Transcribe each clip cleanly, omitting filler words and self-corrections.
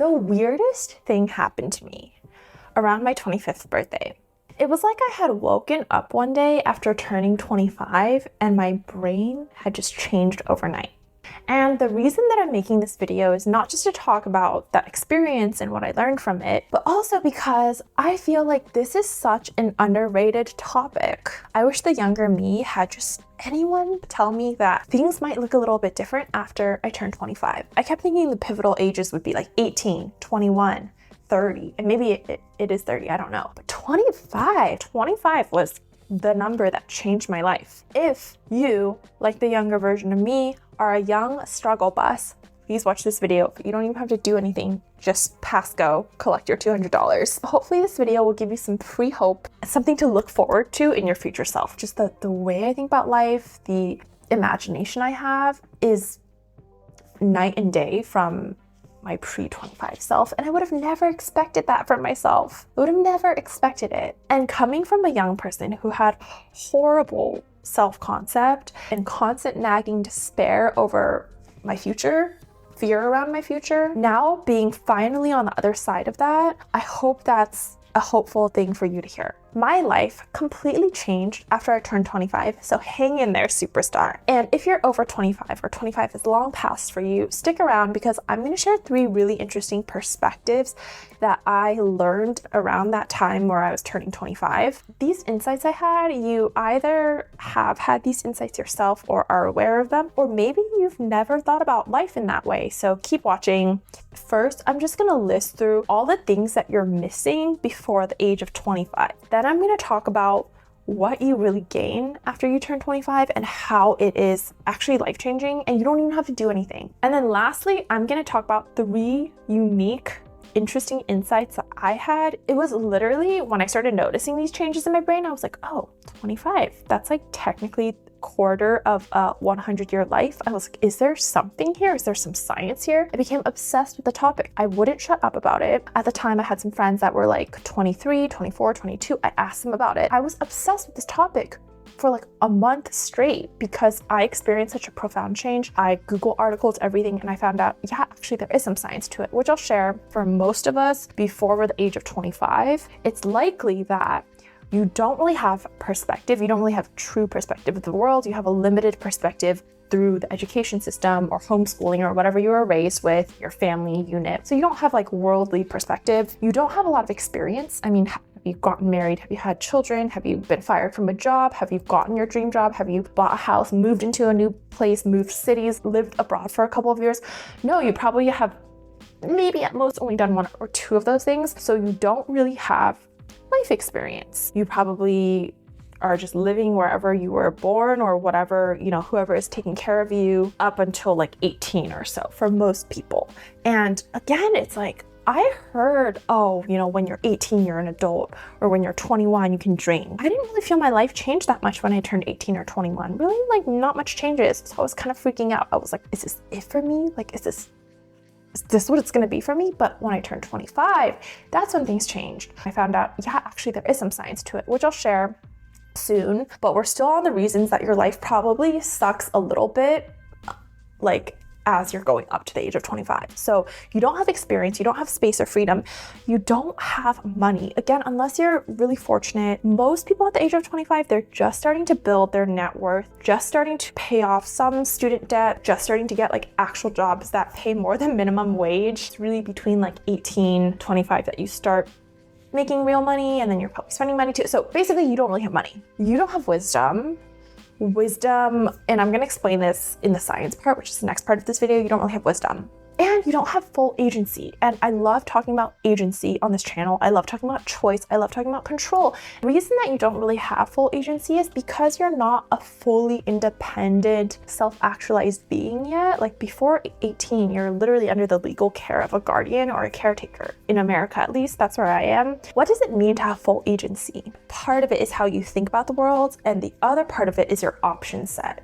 The weirdest thing happened to me around my 25th birthday. It was like I had woken up one day after turning 25 and my brain had just changed overnight. And the reason that I'm making this video is not just to talk about that experience and what I learned from it, but also because I feel like this is such an underrated topic. I wish the younger me had just anyone tell me that things might look a little bit different after I turned 25. I kept thinking the pivotal ages would be like 18, 21, 30, and maybe it is 30, I don't know. But 25 was the number that changed my life. If you, like the younger version of me, are a young struggle bus, please watch this video. You don't even have to do anything. Just pass go, collect your $200. Hopefully this video will give you some free hope, something to look forward to in your future self. Just the way I think about life, the imagination I have is night and day from my pre-25 self, and I would have never expected that from myself. I would have never expected it. And coming from a young person who had horrible self-concept and constant nagging despair over my future, fear around my future, now being finally on the other side of that, I hope that's a hopeful thing for you to hear. My life completely changed after I turned 25, so hang in there, superstar. And if you're over 25 or 25 is long past for you, stick around because I'm going to share 3 really interesting perspectives that I learned around that time where I was turning 25. These insights I had, you either have had these insights yourself or are aware of them, or maybe you've never thought about life in that way, so keep watching. First, I'm just going to list through all the things that you're missing before the age of 25. Then I'm going to talk about what you really gain after you turn 25 and how it is actually life-changing and you don't even have to do anything. And then lastly, I'm going to talk about 3 unique, interesting insights that I had. It was literally when I started noticing these changes in my brain, I was like, oh, 25, that's like technically quarter of a 100-year life. I was like, is there something here? Is there some science here? I became obsessed with the topic. I wouldn't shut up about it. At the time, I had some friends that were like 23, 24, 22. I asked them about it. I was obsessed with this topic for like a month straight because I experienced such a profound change. I Google articles, everything, and I found out, yeah, actually there is some science to it, which I'll share. For most of us before we're the age of 25, it's likely that you don't really have perspective. You don't really have true perspective of the world. You have a limited perspective through the education system or homeschooling or whatever you were raised with, your family unit. So you don't have like worldly perspective. You don't have a lot of experience. I mean, have you gotten married? Have you had children? Have you been fired from a job? Have you gotten your dream job? Have you bought a house, moved into a new place, moved cities, lived abroad for a couple of years? No, you probably have maybe at most only done 1 or 2 of those things. So you don't really have life experience. You probably are just living wherever you were born or whatever, whoever is taking care of you up until like 18 or so for most people. And again, it's like, I heard, when you're 18, you're an adult, or when you're 21, you can drink. I didn't really feel my life changed that much when I turned 18 or 21. Really, like not much changes. So I was kind of freaking out. I was like, is this it for me? Like, is this what it's going to be for me? But when I turned 25, that's when things changed. I found out, yeah, actually there is some science to it, which I'll share soon, but we're still on the reasons that your life probably sucks a little bit, like as you're going up to the age of 25. So you don't have experience, you don't have space or freedom, you don't have money. Again, unless you're really fortunate, most people at the age of 25, they're just starting to build their net worth, just starting to pay off some student debt, just starting to get like actual jobs that pay more than minimum wage. It's really between like 18, 25 that you start making real money, and then you're probably spending money too. So basically you don't really have money. You don't have wisdom, and I'm gonna explain this in the science part, which is the next part of this video. You don't really have wisdom. And you don't have full agency. And I love talking about agency on this channel. I love talking about choice. I love talking about control. The reason that you don't really have full agency is because you're not a fully independent, self-actualized being yet. Like before 18, you're literally under the legal care of a guardian or a caretaker. In America, at least, that's where I am. What does it mean to have full agency? Part of it is how you think about the world, and the other part of it is your option set.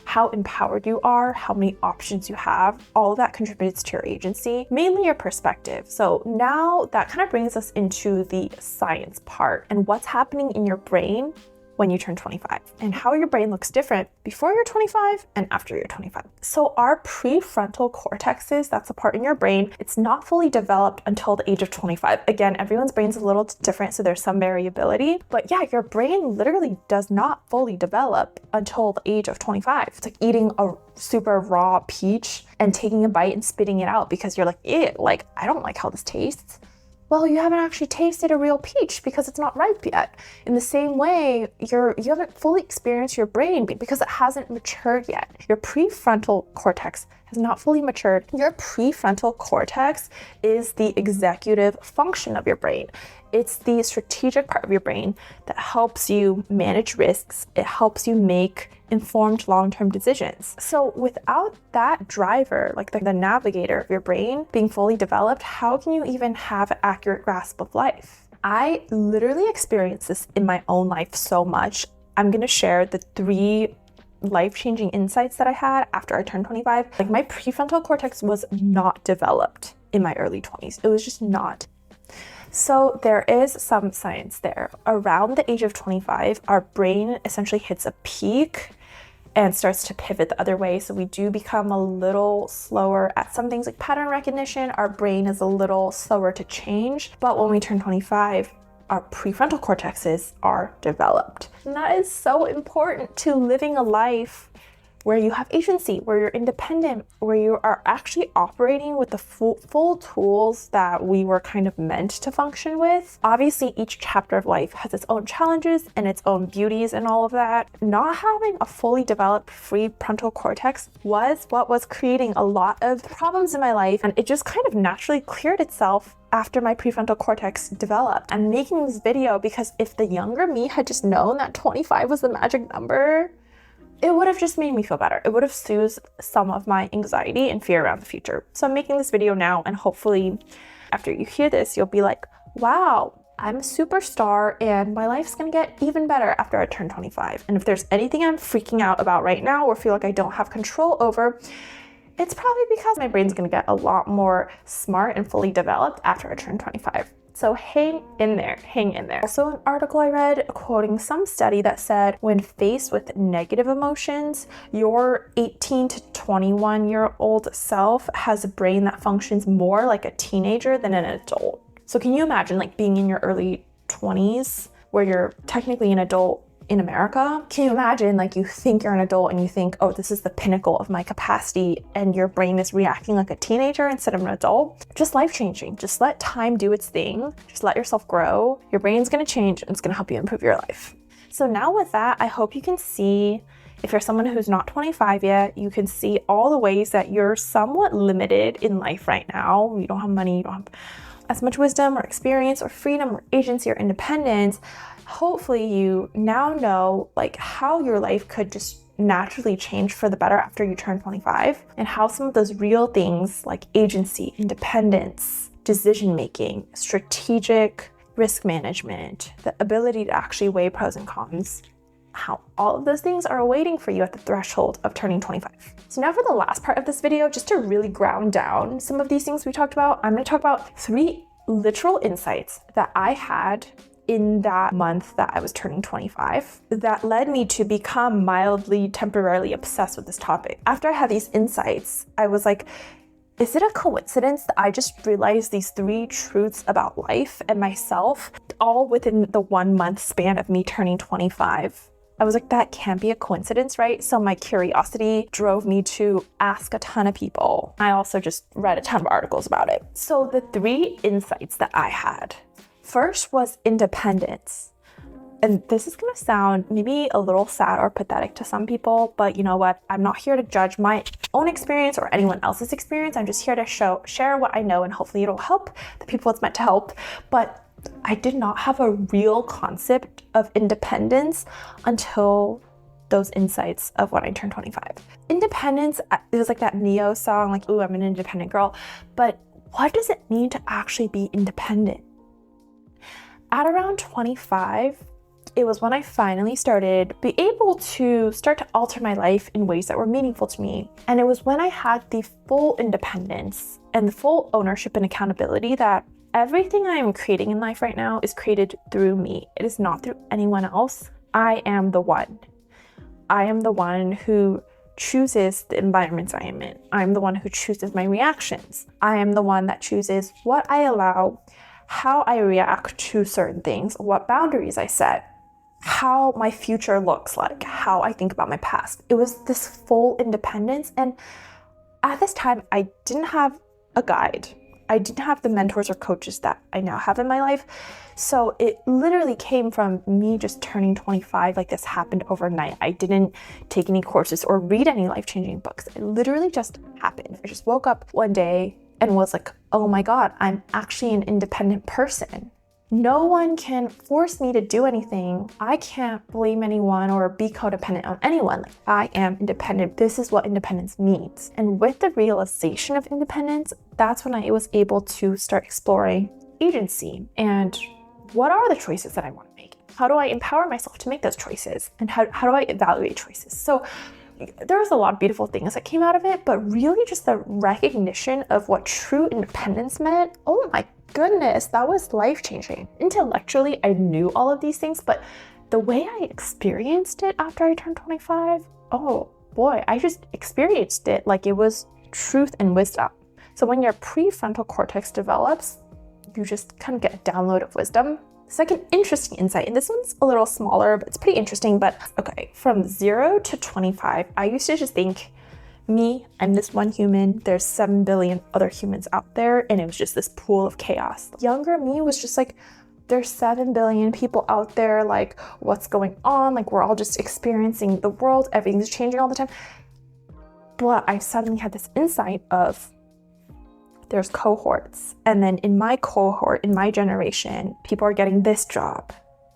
How empowered you are, how many options you have, all of that contributes to your agency, mainly your perspective. So now that kind of brings us into the science part and what's happening in your brain when you turn 25 and how your brain looks different before you're 25 and after you're 25. So our prefrontal cortexes, that's the part in your brain, it's not fully developed until the age of 25. Again, everyone's brain's a little different, so there's some variability. But yeah, your brain literally does not fully develop until the age of 25. It's like eating a super raw peach and taking a bite and spitting it out because you're like, ew, like, I don't like how this tastes. Well, you haven't actually tasted a real peach because it's not ripe yet. In the same way, you haven't fully experienced your brain because it hasn't matured yet. Your prefrontal cortex has not fully matured. Your prefrontal cortex is the executive function of your brain. It's the strategic part of your brain that helps you manage risks. It helps you make informed long-term decisions. So without that driver, like the navigator of your brain being fully developed, how can you even have an accurate grasp of life? I literally experienced this in my own life so much. I'm going to share the 3 life-changing insights that I had after I turned 25. Like, my prefrontal cortex was not developed in my early 20s. It was just not. So there is some science there. Around the age of 25, our brain essentially hits a peak and starts to pivot the other way. So we do become a little slower at some things like pattern recognition. Our brain is a little slower to change. But when we turn 25, our prefrontal cortexes are developed. And that is so important to living a life where you have agency, where you're independent, where you are actually operating with the full tools that we were kind of meant to function with. Obviously, each chapter of life has its own challenges and its own beauties and all of that. Not having a fully developed prefrontal cortex was what was creating a lot of problems in my life, and it just kind of naturally cleared itself after my prefrontal cortex developed. I'm making this video because if the younger me had just known that 25 was the magic number, it would have just made me feel better. It would have soothed some of my anxiety and fear around the future. So I'm making this video now, and hopefully after you hear this, you'll be like, wow, I'm a superstar and my life's gonna get even better after I turn 25. And if there's anything I'm freaking out about right now or feel like I don't have control over, it's probably because my brain's gonna get a lot more smart and fully developed after I turn 25. So hang in there, hang in there. Also, an article I read quoting some study that said when faced with negative emotions, your 18 to 21-year-old self has a brain that functions more like a teenager than an adult. So can you imagine like being in your early 20s where you're technically an adult in America? Can you imagine like you think you're an adult and you think, oh, this is the pinnacle of my capacity, and your brain is reacting like a teenager instead of an adult? Just life-changing. Just let time do its thing. Just let yourself grow. Your brain's gonna change and it's gonna help you improve your life. So now with that, I hope you can see, if you're someone who's not 25 yet, you can see all the ways that you're somewhat limited in life right now. You don't have money, you don't have as much wisdom or experience or freedom or agency or independence. Hopefully you now know like how your life could just naturally change for the better after you turn 25, and how some of those real things like agency, independence, decision making, strategic risk management, the ability to actually weigh pros and cons, how all of those things are awaiting for you at the threshold of turning 25. So now for the last part of this video, just to really ground down some of these things we talked about, I'm going to talk about 3 literal insights that I had in that month that I was turning 25 that led me to become mildly, temporarily obsessed with this topic. After I had these insights, I was like, is it a coincidence that I just realized these 3 truths about life and myself all within the 1 month span of me turning 25? I was like, that can't be a coincidence, right? So my curiosity drove me to ask a ton of people. I also just read a ton of articles about it. So the 3 insights that I had, first was independence. And this is gonna sound maybe a little sad or pathetic to some people, but you know what? I'm not here to judge my own experience or anyone else's experience. I'm just here to share what I know, and hopefully it'll help the people it's meant to help. But I did not have a real concept of independence until those insights of when I turned 25. Independence, it was like that Neo song, like, ooh, I'm an independent girl. But what does it mean to actually be independent? At around 25, it was when I finally be able to start to alter my life in ways that were meaningful to me. And it was when I had the full independence and the full ownership and accountability that everything I am creating in life right now is created through me. It is not through anyone else. I am the one. I am the one who chooses the environments I am in. I'm the one who chooses my reactions. I am the one that chooses what I allow, how I react to certain things, what boundaries I set, how my future looks like, how I think about my past. It was this full independence. And at this time, I didn't have a guide. I didn't have the mentors or coaches that I now have in my life. So it literally came from me just turning 25. Like, this happened overnight. I didn't take any courses or read any life-changing books. It literally just happened. I just woke up one day and was like, oh my God, I'm actually an independent person. No one can force me to do anything. I can't blame anyone or be codependent on anyone. Like, I am independent. This is what independence means. And with the realization of independence, that's when I was able to start exploring agency and what are the choices that I want to make? How do I empower myself to make those choices? And how do I evaluate choices? So there was a lot of beautiful things that came out of it, but really just the recognition of what true independence meant. Oh my goodness, that was life-changing. Intellectually, I knew all of these things, but the way I experienced it after I turned 25, oh boy, I just experienced it like it was truth and wisdom. So when your prefrontal cortex develops, you just kind of get a download of wisdom. Second interesting insight, and this one's a little smaller, but it's pretty interesting. But okay, from 0 to 25, I used to just think, me, I'm this one human, there's 7 billion other humans out there, and it was just this pool of chaos. Younger me was just like, there's 7 billion people out there, like, what's going on? Like, we're all just experiencing the world, everything's changing all the time. But I suddenly had this insight of, there's cohorts. And then in my cohort, in my generation, people are getting this job.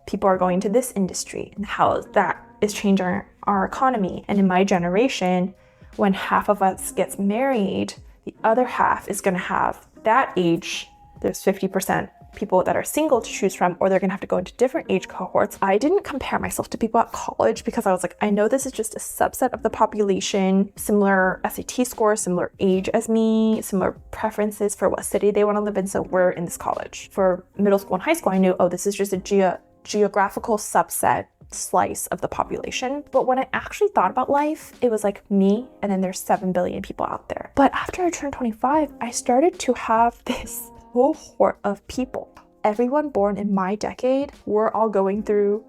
People are going to this industry, and how that is changing our economy. And in my generation, when half of us gets married, the other half is going to have that age. There's 50% people that are single to choose from, or they're going to have to go into different age cohorts. I didn't compare myself to people at college because I was like, I know this is just a subset of the population, similar SAT scores, similar age as me, similar preferences for what city they want to live in. So we're in this college. For middle school and high school, I knew, oh, this is just a geographical subset slice of the population. But when I actually thought about life, it was like me, and then there's 7 billion people out there. But after I turned 25, I started to have this cohort of people. Everyone born in my decade, we're all going through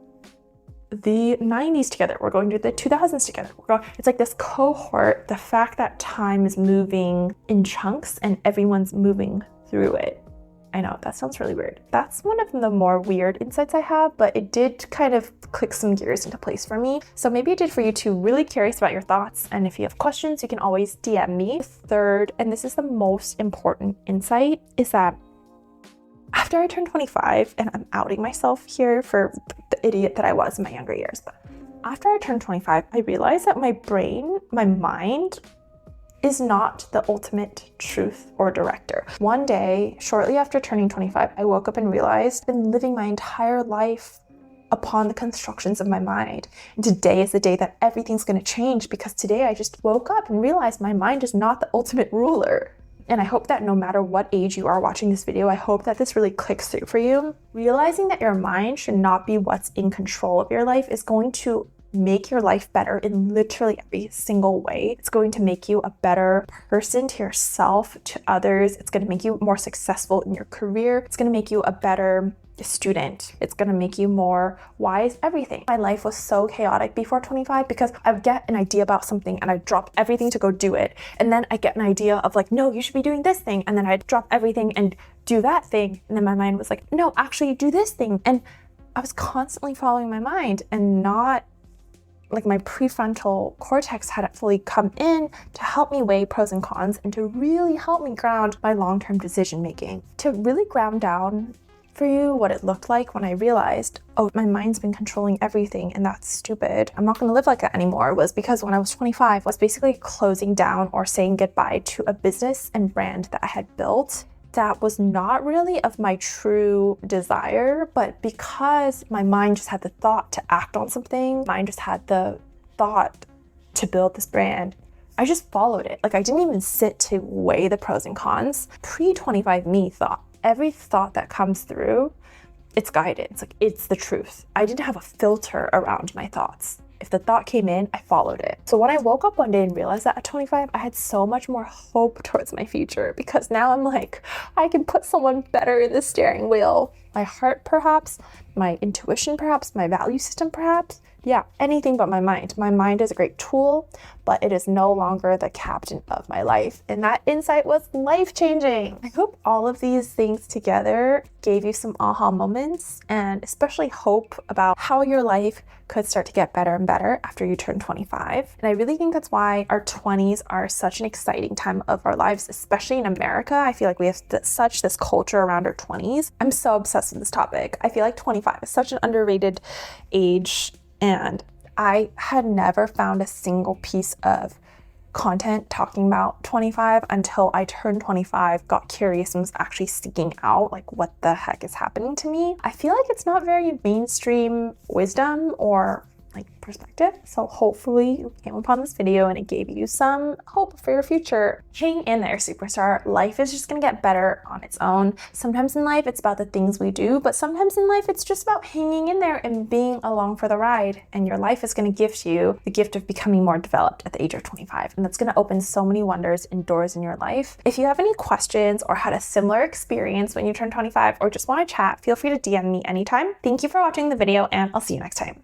the 90s together. We're going through the 2000s together. It's like this cohort, the fact that time is moving in chunks and everyone's moving through it. I know, that sounds really weird. That's one of the more weird insights I have, but it did kind of click some gears into place for me. So maybe it did for you too. Really curious about your thoughts. And if you have questions, you can always DM me. Third, and this is the most important insight, is that after I turned 25, and I'm outing myself here for the idiot that I was in my younger years, but after I turned 25, I realized that my brain, my mind, is not the ultimate truth or director. One day, shortly after turning 25, I woke up and realized I've been living my entire life upon the constructions of my mind. And today is the day that everything's going to change, because today I just woke up and realized my mind is not the ultimate ruler. And I hope that no matter what age you are watching this video, I hope that this really clicks through for you. Realizing that your mind should not be what's in control of your life is going to make your life better in literally every single way. It's going to make you a better person to yourself, to others. It's going to make you more successful in your career. It's going to make you a better student. It's going to make you more wise, everything. My life was so chaotic before 25 because I would get an idea about something and I'd drop everything to go do it. And then I get an idea of like, no, you should be doing this thing. And then I'd drop everything and do that thing. And then my mind was like, no, actually do this thing. And I was constantly following my mind and not like my prefrontal cortex hadn't fully come in to help me weigh pros and cons and to really help me ground my long-term decision making. To really ground down for you what it looked like when I realized, oh, my mind's been controlling everything and that's stupid, I'm not going to live like that anymore, was because when I was 25, I was basically closing down or saying goodbye to a business and brand that I had built that was not really of my true desire, but because my mind just had the thought to act on something, mind just had the thought to build this brand, I just followed it. Like, I didn't even sit to weigh the pros and cons. Pre-25 me thought, every thought that comes through it's guidance. Like, it's the truth. I didn't have a filter around my thoughts. If the thought came in, I followed it. So when I woke up one day and realized that at 25, I had so much more hope towards my future, because now I'm like, I can put someone better in the steering wheel. My heart, perhaps, my intuition, perhaps, my value system, perhaps. Yeah, anything but my mind. My mind is a great tool, but it is no longer the captain of my life. And that insight was life-changing. I hope all of these things together gave you some aha moments, and especially hope about how your life could start to get better and better after you turn 25. And I really think that's why our 20s are such an exciting time of our lives, especially in America. I feel like we have such this culture around our 20s. I'm so obsessed with this topic. I feel like 25 is such an underrated age, and I had never found a single piece of content talking about 25 until I turned 25, got curious, and was actually seeking out like what the heck is happening to me. I feel like it's not very mainstream wisdom or like perspective. So hopefully you came upon this video and it gave you some hope for your future. Hang in there, superstar. Life is just gonna get better on its own. Sometimes in life it's about the things we do, but sometimes in life it's just about hanging in there and being along for the ride. And your life is gonna gift you the gift of becoming more developed at the age of 25. And that's gonna open so many wonders and doors in your life. If you have any questions or had a similar experience when you turn 25 or just wanna chat, feel free to DM me anytime. Thank you for watching the video, and I'll see you next time.